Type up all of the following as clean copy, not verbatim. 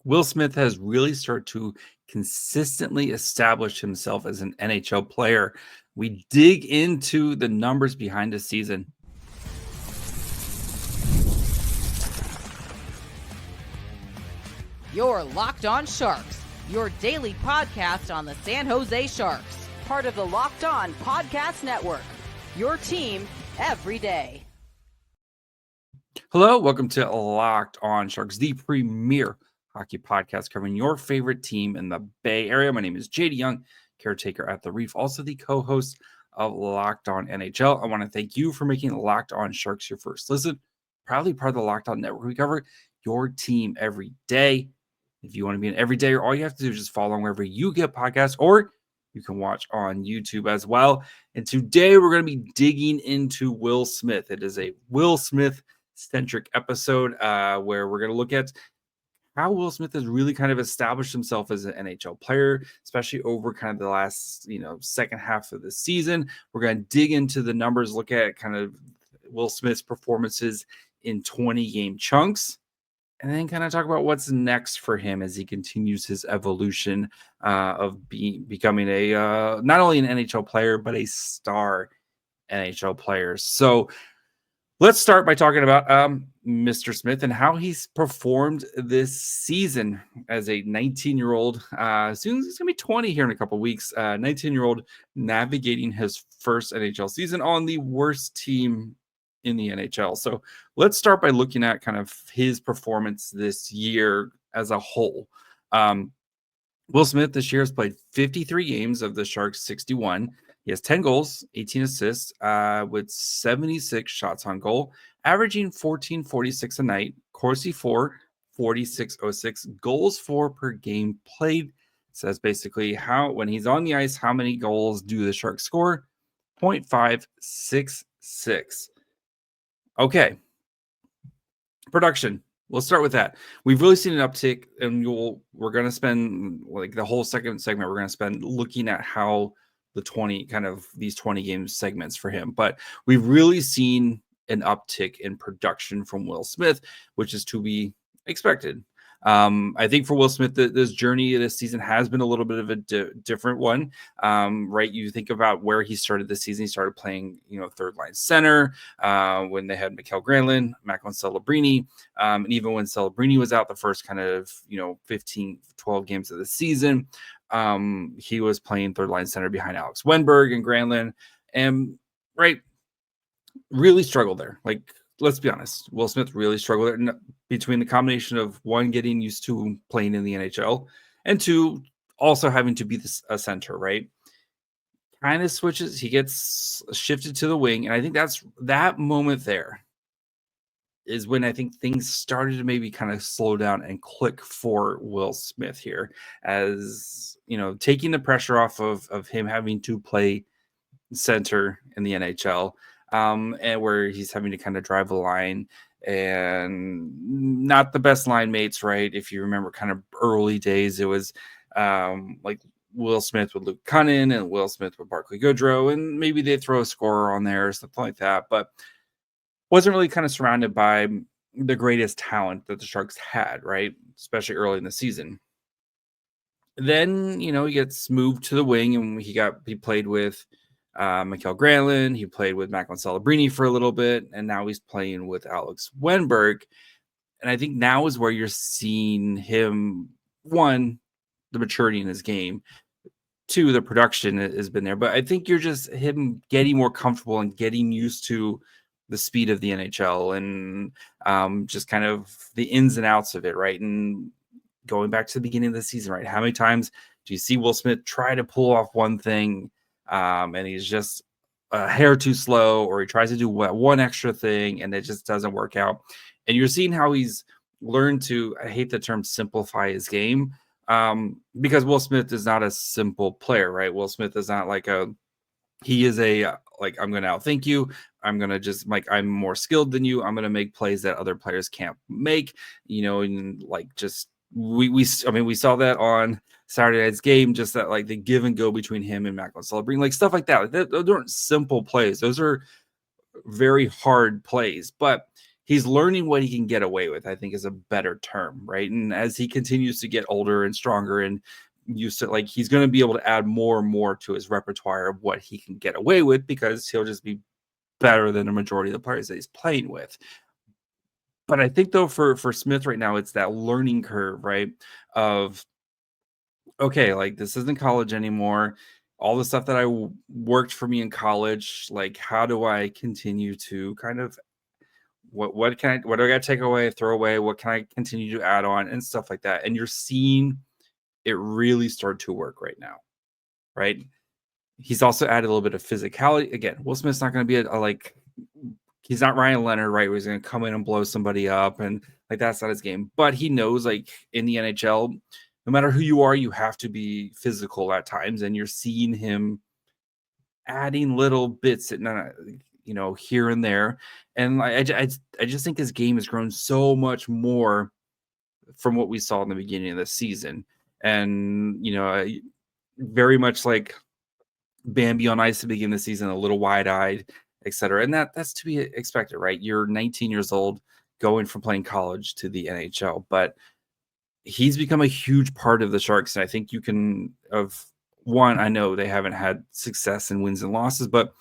Will Smith has really started to consistently establish himself as an NHL player. We dig into the numbers behind the season. You're Locked On Sharks, your daily podcast on the San Jose Sharks, part of the Locked On Podcast Network, your team every day. Hello, welcome to Locked On Sharks, the premier hockey podcast covering your favorite team in the Bay Area. My name is JD Young, caretaker at the Reef, also the co-host of Locked On NHL. I want to thank you for making Locked On Sharks your first listen. Proudly part of the Locked On Network. We cover your team every day. If you want to be an everydayer, all you have to do is just follow wherever you get podcasts, or you can watch on YouTube as well. And today we're going to be digging into Will Smith. It is a Will Smith-centric episode where we're going to look at how Will Smith has really kind of established himself as an NHL player, especially over kind of the last, second half of the season. We're going to dig into the numbers, look at kind of Will Smith's performances in 20-game chunks, and then kind of talk about what's next for him as he continues his evolution of becoming a not only an NHL player, but a star NHL player. So let's start by talking about Mr. Smith and how he's performed this season as a 19-year-old. Soon he's going to be 20 here in a couple of weeks. 19-year-old navigating his first NHL season on the worst team in the NHL. So let's start by looking at kind of his performance this year as a whole. Will Smith this year has played 53 games of the Sharks 61. He has 10 goals, 18 assists, with 76 shots on goal, averaging 14.46 a night, Corsi for 46.06, goals for per game played. Says basically when he's on the ice, how many goals do the Sharks score? 0.566. Okay. Production. We'll start with that. We've really seen an uptick, and we're going to spend like the whole second segment. We're going to spend looking at how these 20 game segments for him. But we've really seen an uptick in production from Will Smith, which is to be expected. I think for Will Smith, this journey this season has been a little bit of a different one, right? You think about where he started this season. He started playing, third line center when they had Macklin Celebrini. And even when Celebrini was out the first kind of, 15, 12 games of the season, he was playing third line center behind Alex Wenberg and Granlund, and really struggled there. Like, let's be honest, Will Smith really struggled there between the combination of one, getting used to playing in the NHL, and two, also having to be a center, right? Kind of switches. He gets shifted to the wing. And I think that moment there is when I think things started to maybe kind of slow down and click for Will Smith here, as, taking the pressure off of him having to play center in the NHL. And where he's having to kind of drive the line, and not the best line mates, right? If you remember kind of early days, it was like Will Smith with Luke Cunnin and Will Smith with Barclay Goodrow, and maybe they throw a scorer on there or something like that, but wasn't really kind of surrounded by the greatest talent that the Sharks had, right? Especially early in the season. Then, he gets moved to the wing, and he played with Mikael Granlund. He played with Macklin Celebrini for a little bit, and now he's playing with Alex Wenberg. And I think now is where you're seeing him, one, the maturity in his game, two, the production has been there. But I think you're just him getting more comfortable and getting used to the speed of the NHL and just kind of the ins and outs of it, right? And going back to the beginning of the season, right? How many times do you see Will Smith try to pull off one thing, and he's just a hair too slow, or he tries to do one extra thing and it just doesn't work out? And you're seeing how he's learned to, I hate the term, simplify his game, because Will Smith is not a simple player, right? Will Smith is not he is I'm going to outthink you. I'm going to just I'm more skilled than you. I'm going to make plays that other players can't make, and we saw that on Saturday night's game, just that the give and go between him and Macklin Celebrini, stuff like that. Those aren't simple plays. Those are very hard plays, but he's learning what he can get away with, I think is a better term, right? And as he continues to get older and stronger and used to, like, he's going to be able to add more and more to his repertoire of what he can get away with, because he'll just be better than the majority of the players that he's playing with. But I think though for Smith right now, it's that learning curve, right? Of, okay, like, this isn't college anymore. All the stuff that worked for me in college, like, how do I continue to kind of, what do I got to take away, throw away? What can I continue to add on and stuff like that? And you're seeing it really start to work right now, right? He's also added a little bit of physicality. Again, Will Smith's not going to be like, he's not Ryan Leonard, right? Where he's going to come in and blow somebody up, and like, that's not his game. But he knows, like, in the NHL, no matter who you are, you have to be physical at times, and you're seeing him adding little bits, here and there. And I just think his game has grown so much more from what we saw in the beginning of the season, and very much like Bambi on ice to begin the season, a little wide-eyed, etc. And that's to be expected, right? You're 19 years old, going from playing college to the NHL, but he's become a huge part of the Sharks. And I think you can, I know they haven't had success in wins and losses, but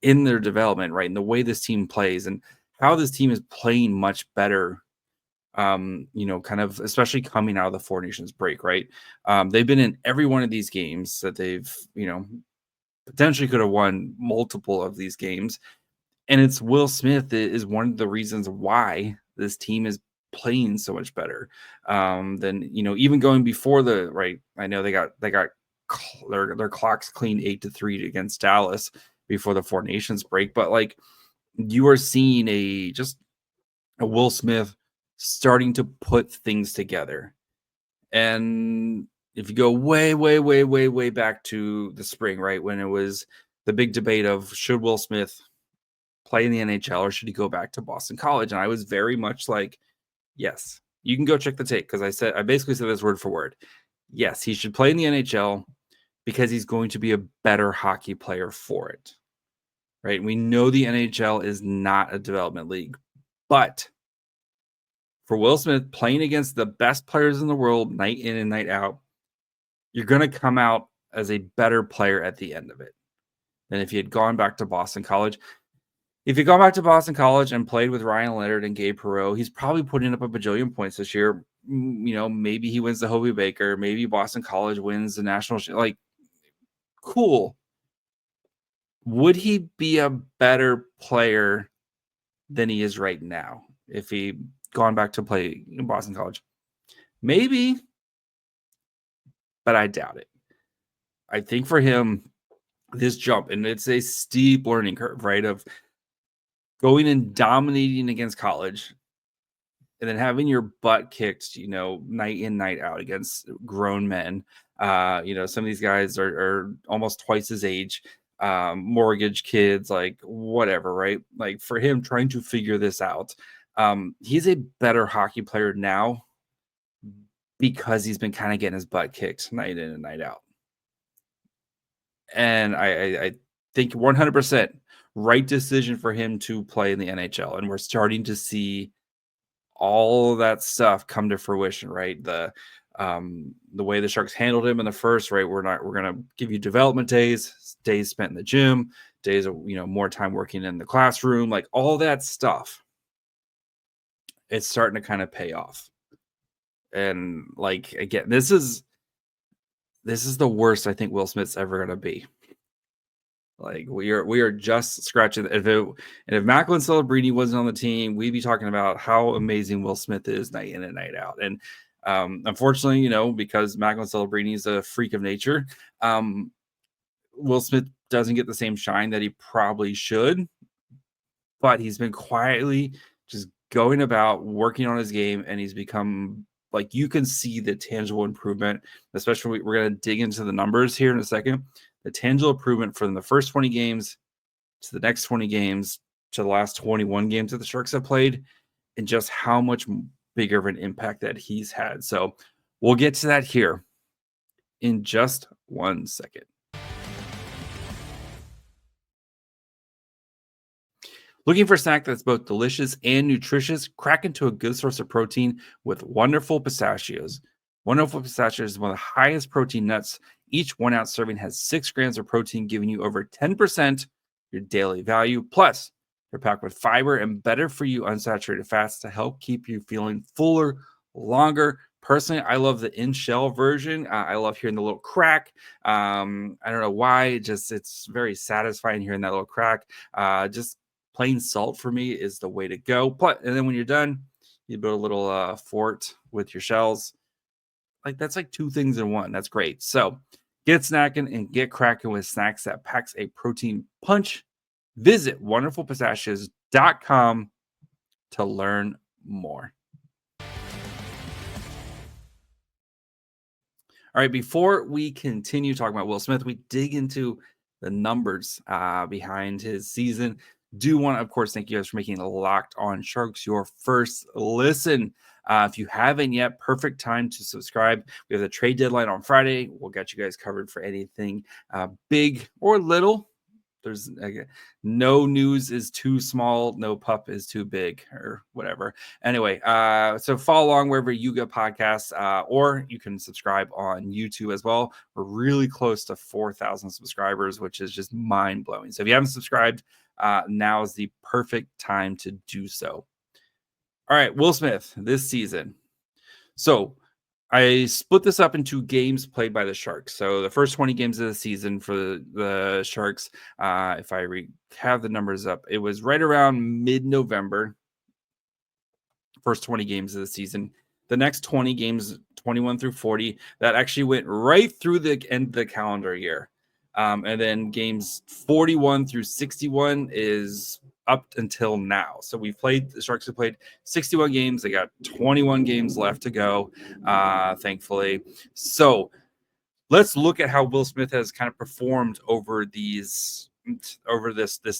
in their development, right, and the way this team plays and how this team is playing much better, kind of, especially coming out of the Four Nations break, right? They've been in every one of these games that they've, potentially could have won multiple of these games. And it's Will Smith is one of the reasons why this team is playing so much better than, even going before the, right. I know they got their clocks clean 8-3 against Dallas before the Four Nations break. But like, you are seeing a Will Smith starting to put things together. And if you go way, way, way, way, way back to the spring, right, when it was the big debate of, should Will Smith play in the NHL or should he go back to Boston College? And I was very much like, yes, you can go check the tape, because I basically said this word for word. Yes, he should play in the NHL because he's going to be a better hockey player for it, right? We know the NHL is not a development league, but for Will Smith, playing against the best players in the world night in and night out, you're going to come out as a better player at the end of it than if he had gone back to Boston College. If he gone back to Boston College and played with Ryan Leonard and Gabe Perreault, he's probably putting up a bajillion points this year. Maybe he wins the Hobey Baker. Maybe Boston College wins the national. Like, cool. Would he be a better player than he is right now if he gone back to play in Boston College? Maybe, but I doubt it. I think for him, this jump, and it's a steep learning curve, right, of going and dominating against college and then having your butt kicked, night in, night out against grown men. Some of these guys are almost twice his age, mortgage kids, like whatever, right? Like, for him trying to figure this out, he's a better hockey player now because he's been kind of getting his butt kicked night in and night out. And I think 100% right decision for him to play in the NHL. And we're starting to see all of that stuff come to fruition, right? The way the Sharks handled him in the first, right? We're going to give you development days spent in the gym, days of, more time working in the classroom, like all that stuff. It's starting to kind of pay off. And like, again, this is the worst I think Will Smith's ever going to be. Like, we are just scratching. If Macklin Celebrini wasn't on the team, we'd be talking about how amazing Will Smith is night in and night out. And unfortunately, because Macklin Celebrini is a freak of nature, Will Smith doesn't get the same shine that he probably should. But he's been quietly just going about working on his game, and he's become, like, you can see the tangible improvement. Especially, we're going to dig into the numbers here in a second. The tangible improvement from the first 20 games to the next 20 games to the last 21 games that the Sharks have played, and just how much bigger of an impact that he's had. So we'll get to that here in just 1 second. Looking for a snack that's both delicious and nutritious? Crack into a good source of protein with Wonderful Pistachios. Wonderful Pistachios is one of the highest protein nuts. Each 1 ounce serving has 6 grams of protein, giving you over 10% your daily value. Plus, they're packed with fiber and better for you unsaturated fats to help keep you feeling fuller longer. Personally, I love the in-shell version. I love hearing the little crack. I don't know why. It's very satisfying hearing that little crack. Just plain salt for me is the way to go. And then when you're done, you build a little fort with your shells. Like that's like 2 things in one. That's great. So get snacking and get cracking with snacks that packs a protein punch. Visit wonderfulpistachios.com to learn more. All right, before we continue talking about Will Smith, we dig into the numbers behind his season. Do want to, of course, thank you guys for making Locked On Sharks your first listen. If you haven't yet, perfect time to subscribe. We have the trade deadline on Friday. We'll get you guys covered for anything big or little. There's no news is too small, no pup is too big, or whatever. Anyway, so follow along wherever you get podcasts, or you can subscribe on YouTube as well. We're really close to 4,000 subscribers, which is just mind blowing. So if you haven't subscribed, now is the perfect time to do so. All right, Will Smith this season. So I split this up into games played by the Sharks. So the first 20 games of the season for the Sharks, if I have the numbers up, it was right around mid-November, first 20 games of the season. The next 20 games, 21 through 40, that actually went right through the end of the calendar year. And then games 41 through 61 is up until now. So the Sharks have played 61 games. They got 21 games left to go, thankfully. So let's look at how Will Smith has kind of performed over this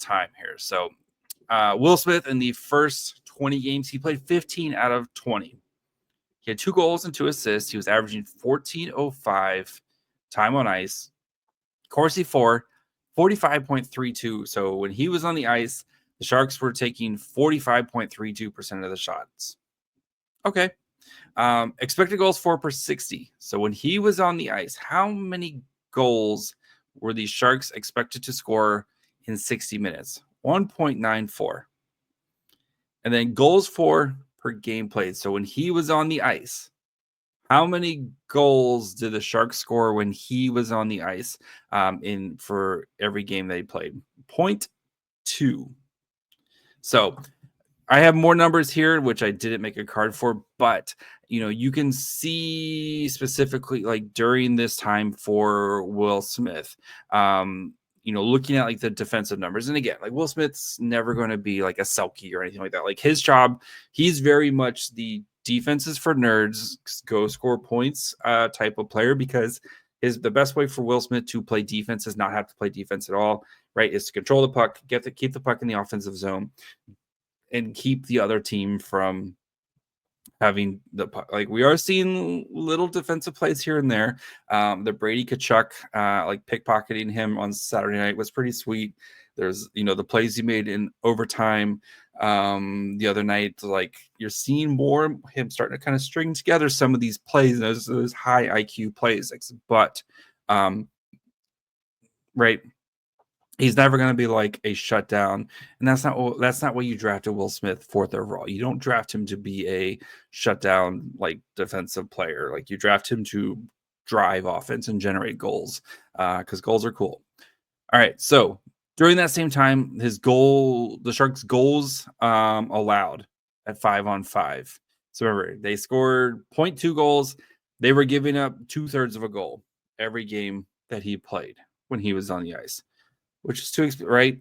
time here. So Will Smith in the first 20 games, he played 15 out of 20. He had 2 goals and 2 assists. He was averaging 14.05 time on ice. Corsi 45.32. So when he was on the ice, the Sharks were taking 45.32% of the shots. Okay. Expected goals for per 60. So when he was on the ice, how many goals were the Sharks expected to score in 60 minutes? 1.94. And then goals for per game played. So when he was on the ice, how many goals did the Sharks score when he was on the ice for every game they played? 0.2. So I have more numbers here, which I didn't make a card for, but you can see specifically like during this time for Will Smith, looking at like the defensive numbers. And again, like Will Smith's never going to be like a Selke or anything like that. Like his job, he's very much the defenses for nerds, go score points type of player, because the best way for Will Smith to play defense is not have to play defense at all, right? Is to control the puck, keep the puck in the offensive zone, and keep the other team from having the puck. Like we are seeing little defensive plays here and there. The Brady Tkachuk, like pickpocketing him on Saturday night was pretty sweet. There's, the plays he made in overtime the other night. Like you're seeing more him starting to kind of string together some of these plays, those high IQ plays. But, right. He's never going to be like a shutdown, and that's not what you drafted Will Smith 4th overall. You don't draft him to be a shutdown like defensive player. Like you draft him to drive offense and generate goals, because goals are cool. All right, so during that same time, the Sharks' goals allowed at 5-on-5. So remember, they scored 0.2 goals. They were giving up 2/3 of a goal every game that he played when he was on the ice, which is too right.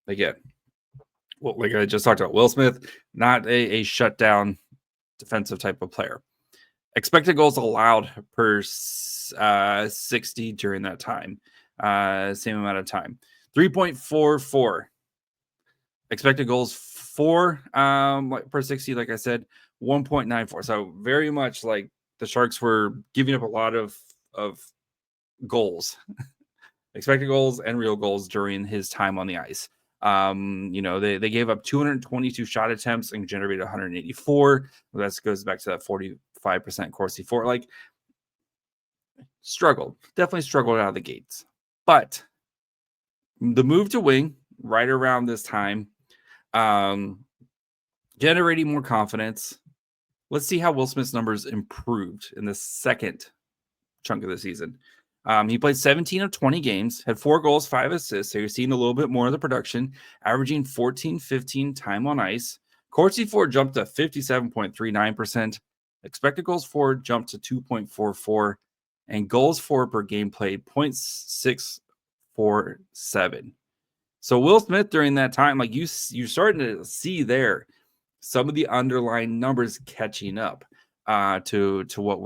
Again, well, like I just talked about, Will Smith, not a shutdown defensive type of player. Expected goals allowed per 60 during that time, same amount of time, 3.44. Expected goals for per 60, like I said, 1.94. So very much like the Sharks were giving up a lot of goals. Expected goals and real goals during his time on the ice. They gave up 222 shot attempts and generated 184. Well, that goes back to that 45% Corsi 4. Like, definitely struggled out of the gates. But the move to wing right around this time, generating more confidence. Let's see how Will Smith's numbers improved in the second chunk of the season. He played 17 of 20 games, had 4 goals, 5 assists. So you're seeing a little bit more of the production, averaging 14-15 time on ice. Corsi 4 jumped to 57.39%. Expected goals for jumped to 2.44, and goals for per game played 0.647. So Will Smith during that time, like you're starting to see there some of the underlying numbers catching up to what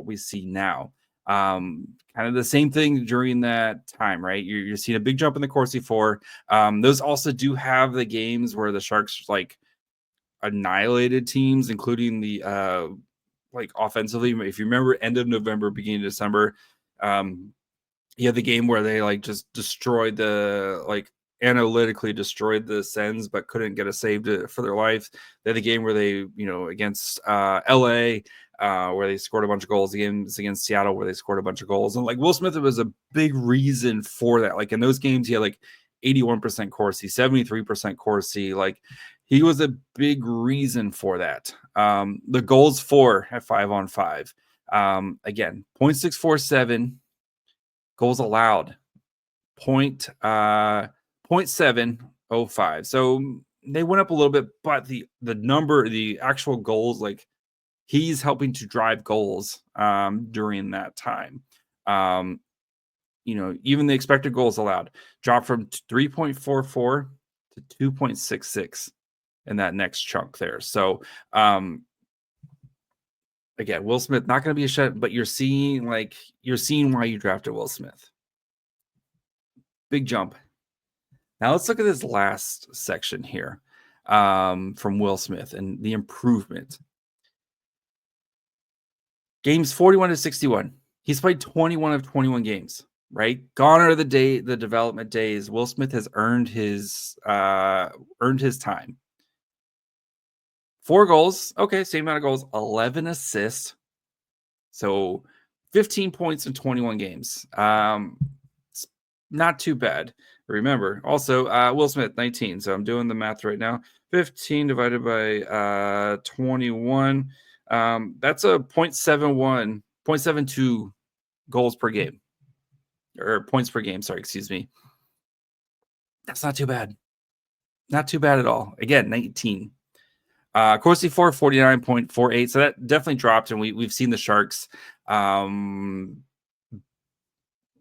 we see now. Kind of the same thing during that time, right? You're seeing a big jump in the Corsi 4. Those also do have the games where the Sharks like annihilated teams, including the like offensively. If you remember, end of November, beginning of December, you had the game where they like just destroyed analytically destroyed the Sens, but couldn't get a save for their life. They had the game where they, against LA, where they scored a bunch of goals. The games against Seattle where they scored a bunch of goals. And like Will Smith was a big reason for that. Like in those games, he had like 81% Corsi, 73% Corsi. Like he was a big reason for that. The goals for at 5-on-5. Again, 0.647. Goals allowed, 0.705. So they went up a little bit, but the actual goals, like he's helping to drive goals during that time. Even the expected goals allowed dropped from 3.44 to 2.66 in that next chunk there. So again, Will Smith not going to be a shut, but you're seeing why you drafted Will Smith. Big jump. Now let's look at this last section here from Will Smith and the improvement. Games 41 to 61. He's played 21 of 21 games, right? Gone are the development days. Will Smith has earned his time. 4 goals. Okay, same amount of goals. 11 assists. So 15 points in 21 games. It's not too bad. Remember, also, Will Smith, 19. So I'm doing the math right now. 15 divided by 21. That's a 0.72 goals per game. Or points per game, sorry, excuse me. That's not too bad. Not too bad at all. Again, 19. Corsi 4, 49.48. So that definitely dropped, and we've seen the Sharks.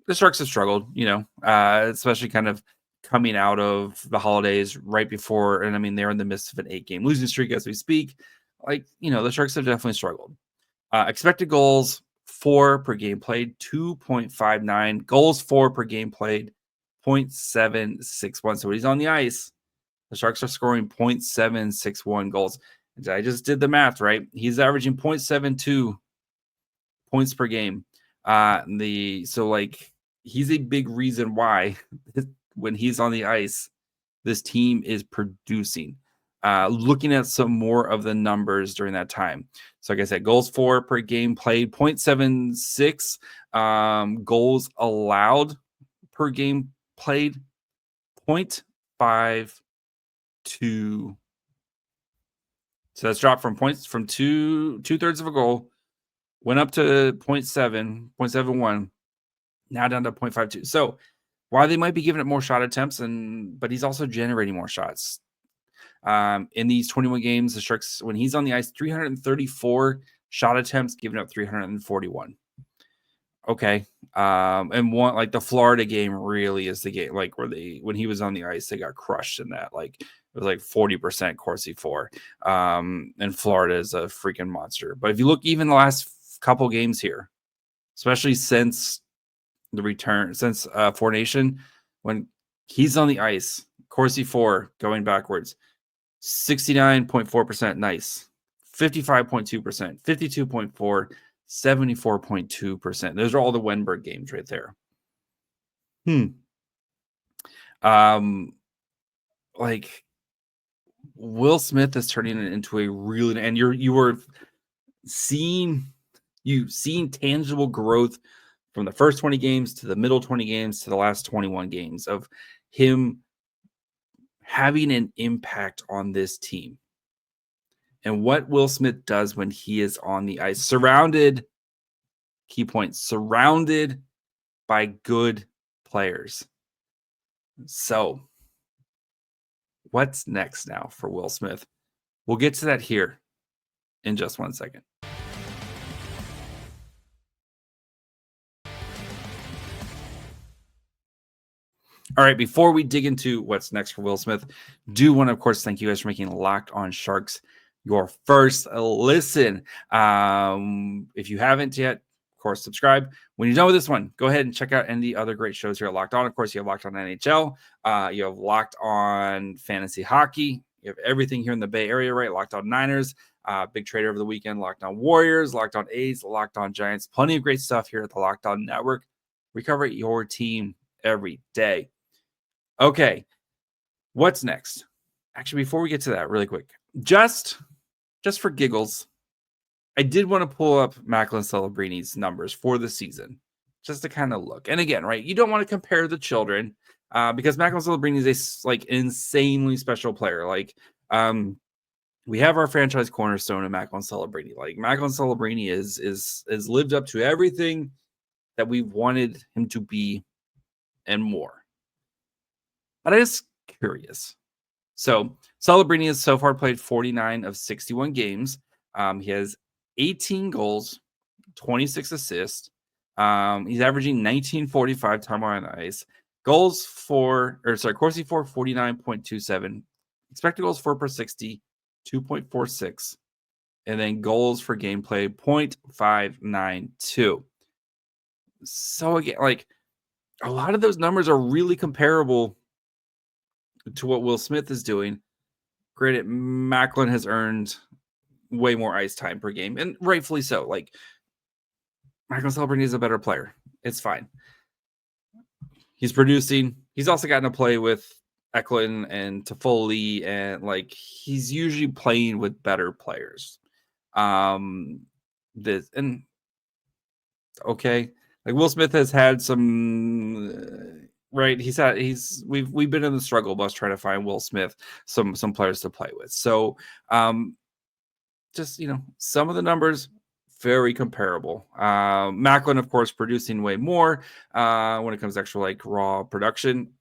The Sharks have struggled, especially kind of coming out of the holidays right before. And I mean, they're in the midst of an 8-game losing streak as we speak. Like, the Sharks have definitely struggled. Expected goals 4 per game played, 2.59. Goals 4 per game played, 0.761. So when he's on the ice, the Sharks are scoring 0.761 goals. I just did the math, right? He's averaging 0.72 points per game. He's a big reason why when he's on the ice, this team is producing. Looking at some more of the numbers during that time. So like I said, goals 4 per game played, 0.76. Goals allowed per game played, 0.52. So that's dropped from two-thirds of a goal, went up to 0.71, now down to 0.52. So while they might be giving it more shot attempts, but he's also generating more shots. In these 21 games, the Sharks, when he's on the ice, 334 shot attempts, giving up 341. Okay. And one, like the Florida game really is the game, like when he was on the ice, they got crushed in that. Like it was like 40% Corsi 4. And Florida is a freaking monster. But if you look even the last couple games here, especially since the return, since Four Nation, when he's on the ice, Corsi 4 going backwards, 69.4% nice, 55.2%, 52.4%, 74.2%. Those are all the Wenberg games right there. like Will Smith is turning it into a really, and you were seeing tangible growth from the first 20 games to the middle 20 games to the last 21 games of him having an impact on this team. And what Will Smith does when he is on the ice, surrounded by good players. So, what's next now for Will Smith? We'll get to that here in just 1 second. All right, before we dig into what's next for Will Smith, do want to, of course, thank you guys for making Locked On Sharks your first listen. If you haven't yet, of course, subscribe. When you're done with this one, go ahead and check out any of the other great shows here at Locked On. Of course, you have Locked On NHL. You have Locked On Fantasy Hockey. You have everything here in the Bay Area, right? Locked On Niners, big trade over the weekend. Locked On Warriors, Locked On A's, Locked On Giants. Plenty of great stuff here at the Locked On Network. We cover your team every day. Okay, what's next? Actually, before we get to that, really quick, just for giggles, I did want to pull up Macklin Celebrini's numbers for the season, just to kind of look. And again, right, you don't want to compare the children because Macklin Celebrini is a insanely special player. We have our franchise cornerstone in Macklin Celebrini. Like Macklin Celebrini is lived up to everything that we wanted him to be and more. But I'm just curious. So Celebrini has so far played 49 of 61 games. He has 18 goals, 26 assists. He's averaging 1945 time on ice. Corsi for 49.27. Expected goals for per 60, 2.46. And then goals for gameplay, 0.592. So again, a lot of those numbers are really comparable to what Will Smith is doing. Granted, Macklin has earned way more ice time per game, and rightfully so. Macklin Celebrini is a better player. It's fine. He's producing. He's also gotten to play with Eklund and Toffoli, and he's usually playing with better players. Will Smith has had some. Right, we've been in the struggle bus trying to find Will Smith some players to play with. So, some of the numbers very comparable. Macklin, of course, producing way more when it comes to actual raw production,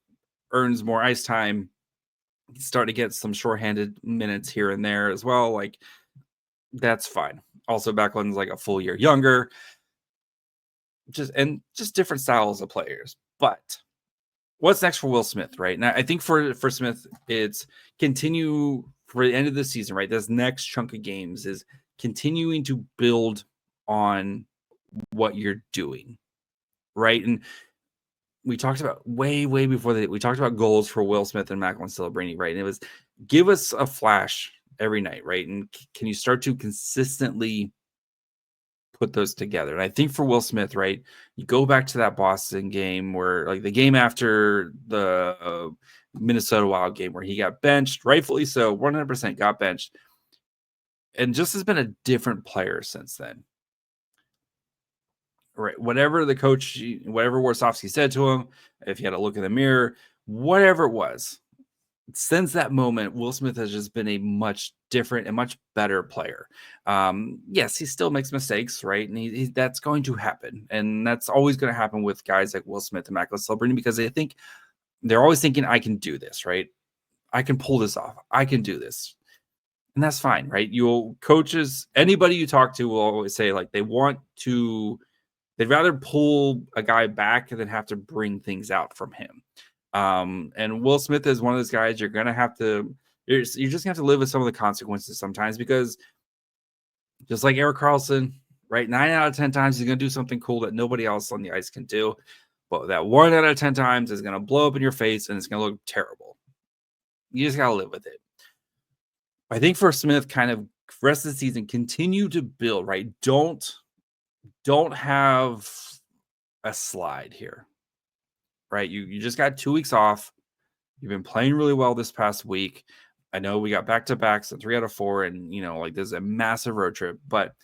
earns more ice time. Start to get some shorthanded minutes here and there as well. That's fine. Also, Macklin's a full year younger. Just different styles of players, but. What's next for Will Smith, right? And I think for Smith, it's continue for the end of the season, right? This next chunk of games is continuing to build on what you're doing, right? And we talked about way before that. We talked about goals for Will Smith and Macklin Celebrini, right? And it was give us a flash every night, right? And can you start to consistently put those together? And I think for Will Smith, right, you go back to that Boston game where the game after the Minnesota Wild game where he got benched, rightfully so, 100% got benched, and just has been a different player since then. Right, whatever the coach, whatever Warsofsky said to him, if he had to look in the mirror, whatever it was, since that moment, Will Smith has just been a much different and much better player. Yes, he still makes mistakes, right? And that's going to happen. And that's always going to happen with guys like Will Smith and Macklin Celebrini because they're always thinking, I can do this, right? I can pull this off. I can do this. And that's fine, right? Coaches, anybody you talk to will always say they'd rather pull a guy back than have to bring things out from him. And Will Smith is one of those guys you're just gonna have to live with some of the consequences sometimes because just like Erik Karlsson, right? 9 out of 10 times he's gonna do something cool that nobody else on the ice can do. But that 1 out of 10 times is gonna blow up in your face and it's gonna look terrible. You just gotta live with it. I think for Smith, kind of rest of the season, continue to build, right? Don't have a slide here. Right, you just got 2 weeks off. You've been playing really well this past week. I know we got back-to-backs and 3 out of 4, and, like, there's a massive road trip, but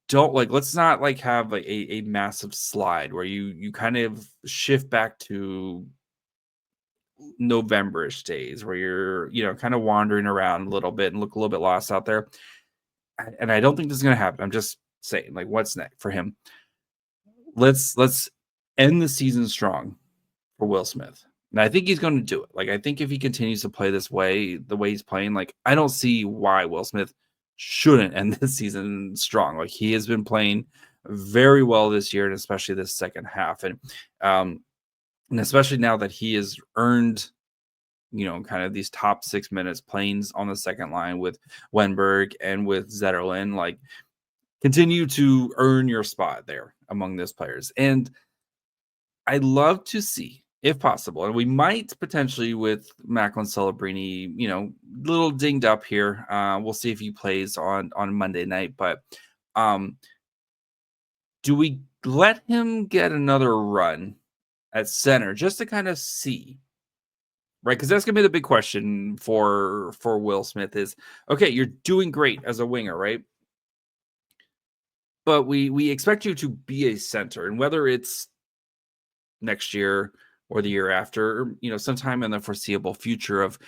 let's not, like, have, like, a massive slide where you kind of shift back to November-ish days where you're, kind of wandering around a little bit and look a little bit lost out there. And I don't think this is gonna happen. I'm just saying, like, what's next for him? Let's end the season strong for Will Smith. And I think he's going to do it. Like, I think if he continues to play this way, the way he's playing, like, I don't see why Will Smith shouldn't end this season strong. Like, he has been playing very well this year, and especially this second half. And especially now that he has earned, kind of these top 6 minutes playing on the second line with Wenberg and with Zetterlund, like, continue to earn your spot there among those players. And I'd love to see, if possible, and we might potentially with Macklin Celebrini, little dinged up here. We'll see if he plays on Monday night, but do we let him get another run at center just to kind of see, right? Because that's gonna be the big question for Will Smith is, okay, you're doing great as a winger, right? But we expect you to be a center, and whether it's next year or the year after, or, sometime in the foreseeable future of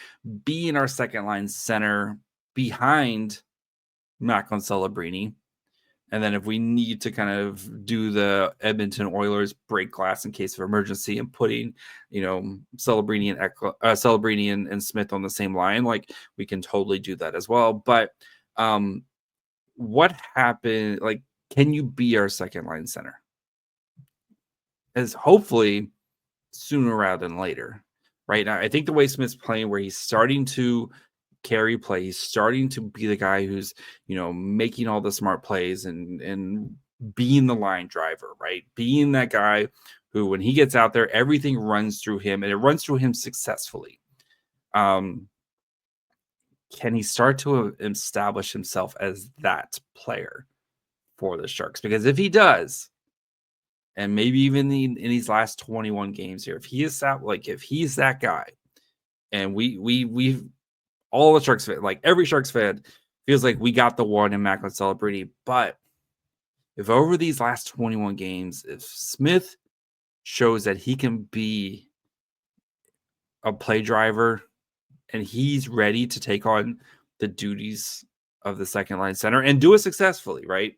being our second line center behind Macklin Celebrini. And then if we need to kind of do the Edmonton Oilers break glass in case of emergency and putting, Celebrini and Smith on the same line, like, we can totally do that as well. But what happened? Like, can you be our second line center? As hopefully sooner rather than later, right? Now, I think the way Smith's playing, where he's starting to carry play, he's starting to be the guy who's, making all the smart plays and being the line driver, right? Being that guy who, when he gets out there, everything runs through him, and it runs through him successfully. Can he start to establish himself as that player for the Sharks? Because if he does, and maybe even in these last 21 games here, if he's that guy, and we've all the Sharks fan, like every Sharks fan, feels like we got the one in Macklin Celebrini. But if over these last 21 games, if Smith shows that he can be a play driver and he's ready to take on the duties of the second line center and do it successfully, right?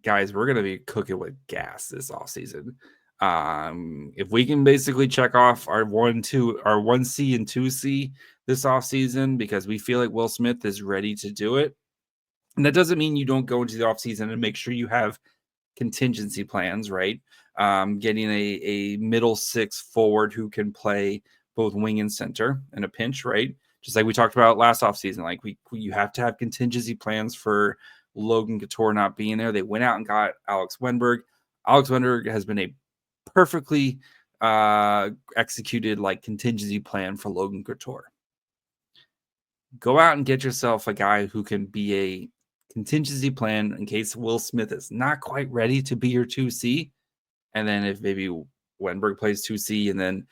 Guys, we're going to be cooking with gas this offseason. If we can basically check off our 1C and 2C this offseason, because we feel like Will Smith is ready to do it. And that doesn't mean you don't go into the offseason and make sure you have contingency plans, right? Getting a middle six forward who can play both wing and center in a pinch, right? Just like we talked about last offseason, like you have to have contingency plans for Logan Couture not being there. They went out and got Alex Wenberg. Alex Wenberg has been a perfectly executed like contingency plan for Logan Couture. Go out and get yourself a guy who can be a contingency plan in case Will Smith is not quite ready to be your 2C. And then if maybe Wenberg plays 2C and then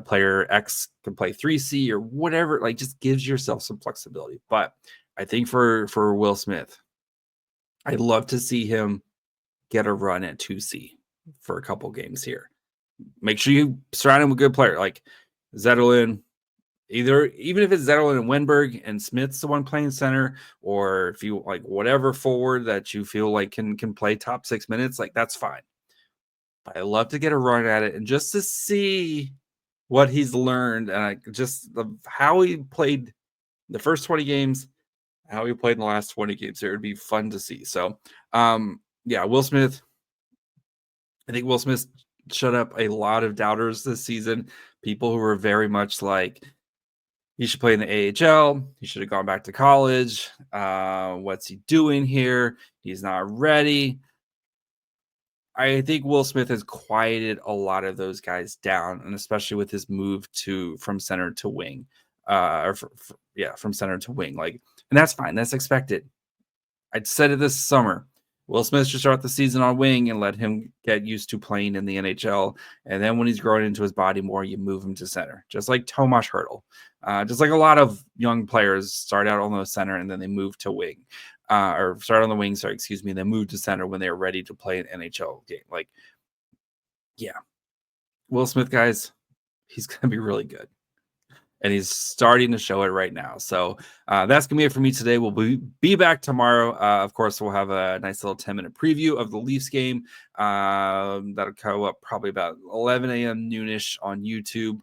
player X can play 3C or whatever, like, just gives yourself some flexibility. But I think for Will Smith, I'd love to see him get a run at 2C for a couple games here. Make sure you surround him with a good player like Zetterlund. Even if it's Zetterlund and Wenberg and Smith's the one playing center, or if you like whatever forward that you feel like can play top 6 minutes, like, that's fine. But I love to get a run at it and just to see what he's learned and how he played the first 20 games, how he played in the last 20 games. It would be fun to see. So, Will Smith. I think Will Smith shut up a lot of doubters this season. People who were very much like, he should play in the AHL. He should have gone back to college. What's he doing here? He's not ready. I think Will Smith has quieted a lot of those guys down, and especially with his move from center to wing, from center to wing. Like, and that's fine. That's expected. I said it this summer. Will Smith should start the season on wing and let him get used to playing in the NHL. And then when he's growing into his body more, you move him to center, just like Tomas Hertl. Just like a lot of young players start out on the center and then they move to wing. Or start on the wing, and then move to center when they're ready to play an NHL game. Like, yeah. Will Smith, guys, he's going to be really good. And he's starting to show it right now. So that's going to be it for me today. We'll be back tomorrow. Of course, we'll have a nice little 10-minute preview of the Leafs game. That'll go up probably about 11 a.m. noonish on YouTube.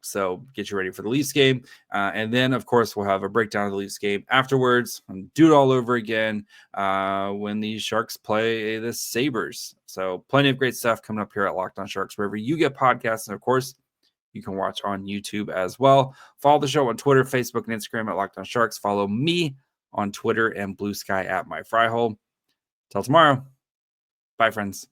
So get you ready for the Leafs game. And then, of course, we'll have a breakdown of the Leafs game afterwards and do it all over again when the Sharks play the Sabres. So plenty of great stuff coming up here at Locked On Sharks, wherever you get podcasts. And, of course, you can watch on YouTube as well. Follow the show on Twitter, Facebook, and Instagram at Locked On Sharks. Follow me on Twitter and Blue Sky at My Fry Hole. Till tomorrow. Bye, friends.